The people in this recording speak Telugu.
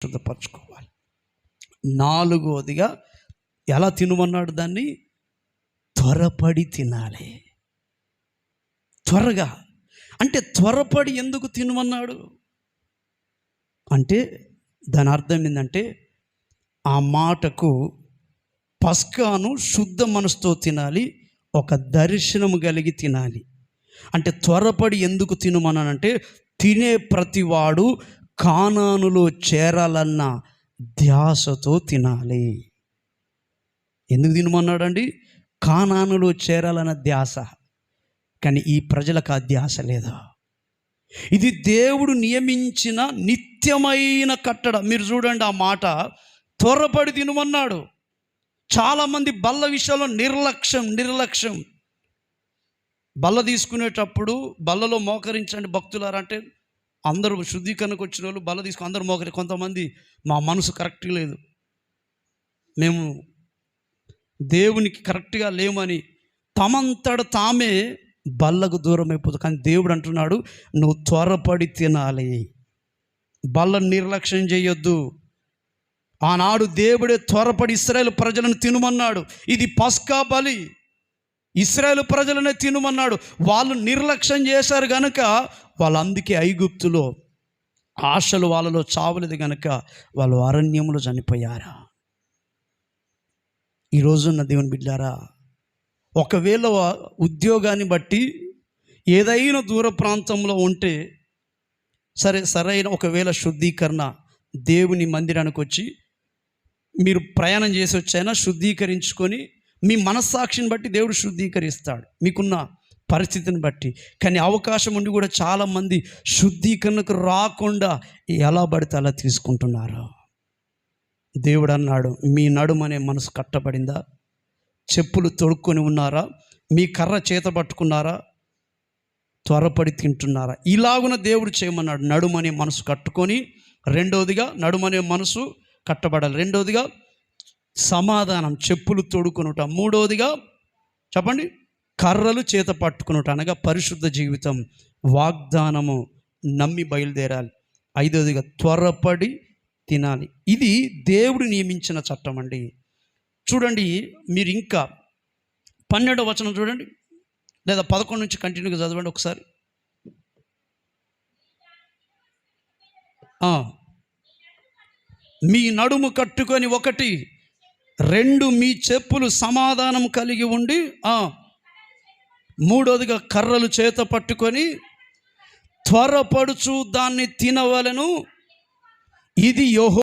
శుద్ధపరచుకోవాలి. నాలుగవదిగా ఎలా తినమన్నాడు? దాన్ని త్వరపడి తినాలి. త్వరగా అంటే త్వరపడి ఎందుకు తినమన్నాడు అంటే దాని అర్థం ఏంటంటే ఆ మాటకు పస్కాను శుద్ధ మనసుతో తినాలి, ఒక దర్శనము కలిగి తినాలి. అంటే త్వరపడి ఎందుకు తినమన్నానంటే తినే ప్రతివాడు కానానులో చేరాలన్న ధ్యాసతో తినాలి. ఎందుకు తినమన్నాడండి? కానానులో చేరాలన్న ధ్యాస. కానీ ఈ ప్రజలకు ఆ ధ్యాస లేదు. ఇది దేవుడు నియమించిన నిత్యమైన కట్టడ. మీరు చూడండి, ఆ మాట త్వరపడి తినమన్నాడు. చాలామంది బల్ల విషయంలో నిర్లక్ష్యం. బల్ల తీసుకునేటప్పుడు బల్లలో మోకరించండి భక్తులారా అంటే అందరూ శుద్ధీకరణకు వచ్చిన వాళ్ళు బల్ల తీసుకుని అందరూ మోకరి. కొంతమంది మా మనసు కరెక్ట్గా లేదు, మేము దేవునికి కరెక్ట్గా లేమని తమంతట తామే బల్లకు దూరం అయిపోతుంది. కానీ దేవుడు అంటున్నాడు, నువ్వు త్వరపడి తినాలి, బల్ల నిర్లక్ష్యం చేయొద్దు. ఆనాడు దేవుడే త్వరపడి ఇశ్రాయేలు ప్రజలను తినమన్నాడు. ఇది పస్కా బలి, ఇశ్రాయేలు ప్రజలనే తినమన్నాడు. వాళ్ళు నిర్లక్ష్యం చేశారు కనుక వాళ్ళు అందుకే ఐగుప్తులో ఆశలు వాళ్ళలో చావలేదు కనుక వాళ్ళు అరణ్యములో చనిపోయారా. ఈరోజున్న దేవుని బిడ్డారా, ఒకవేళ ఉద్యోగాన్ని బట్టి ఏదైనా దూర ప్రాంతంలో ఉంటే సరైన ఒకవేళ శుద్ధీకరణ దేవుని మందిరానికి వచ్చి మీరు ప్రయాణం చేసి వచ్చైనా శుద్ధీకరించుకొని మీ మనస్సాక్షిని బట్టి దేవుడు శుద్ధీకరిస్తాడు మీకున్న పరిస్థితిని బట్టి. కానీ అవకాశం ఉండి కూడా చాలామంది శుద్ధీకరణకు రాకుండా ఎలా పడితే అలా తీసుకుంటున్నారు. దేవుడు అన్నాడు, మీ నడుమనే మనసు కట్టబడిందా? చెప్పులు తొడుక్కొని ఉన్నారా? మీ కర్ర చేత పట్టుకున్నారా? త్వరపడి తింటున్నారా? ఇలాగున దేవుడు చేయమన్నాడు. నడుమనే మనసు కట్టుకొని, రెండవదిగా నడుమనే మనసు కట్టబడాలి, రెండవదిగా సమాధానం చెప్పులు తొడుకునుట, మూడవదిగా చెప్పండి కర్రలు చేత పట్టుకునుట అనగా పరిశుద్ధ జీవితం, వాగ్దానము నమ్మి బయలుదేరాలి, ఐదవదిగా త్వరపడి తినాలి. ఇది దేవుడు నియమించిన చట్టం అండి. చూడండి, మీరు ఇంకా 12వ వచనం చూడండి, లేదా 11 నుంచి కంటిన్యూగా చదవండి ఒకసారి. మీ నడుము కట్టుకొని 1, 2 మీ చెప్పులు సమాధానం కలిగి ఉండి, మూడవదిగా కర్రలు చేత పట్టుకొని త్వరపడుచు దాన్ని తినవలెను, ఇది యెహోవా